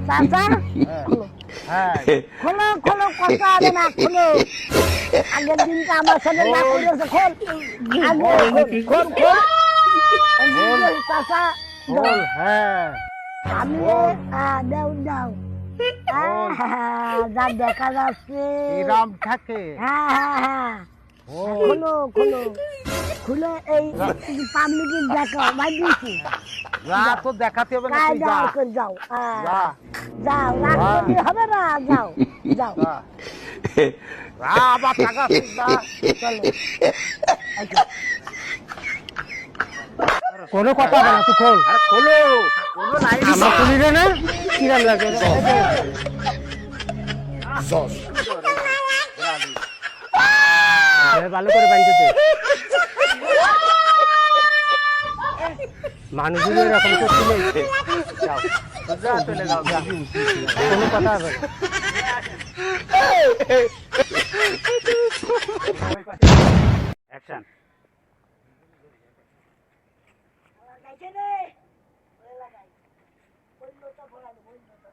চাচা খোলো হ্যাঁ খোলো খোলো কষ্ট হবে না খোলো আগের দিনটা আমার সাথে না করেছে খোল আগে খোল খোল খোল চাচা খোল হ্যাঁ আমি দাও দাও যা দেখা যাচ্ছে শ্রীরাম থাকে হ্যাঁ হ্যাঁ হ্যাঁ খোলো খোলো খুলে এই পাবলিকের দেখো ভাই দিয়েছি যা তো দেখাতে হবে না তুই যা যাও যাও যা যাও রাগ করলে হবে না যাও যাও যা যা আবার টাকা যা চলো কোনো কথা হবে না তুই খোল আরে খোলো কোনো লাইন আমার খুলি রে না কিরাম লাগে ভালো করে বাঁধতে মানুষগুলো এরকম করছিল যাও যা চলে যাও যা কোনো কথা হবে না অ্যাকশন লাগাইছে রে লাগাই বললো তো বলা বললো তো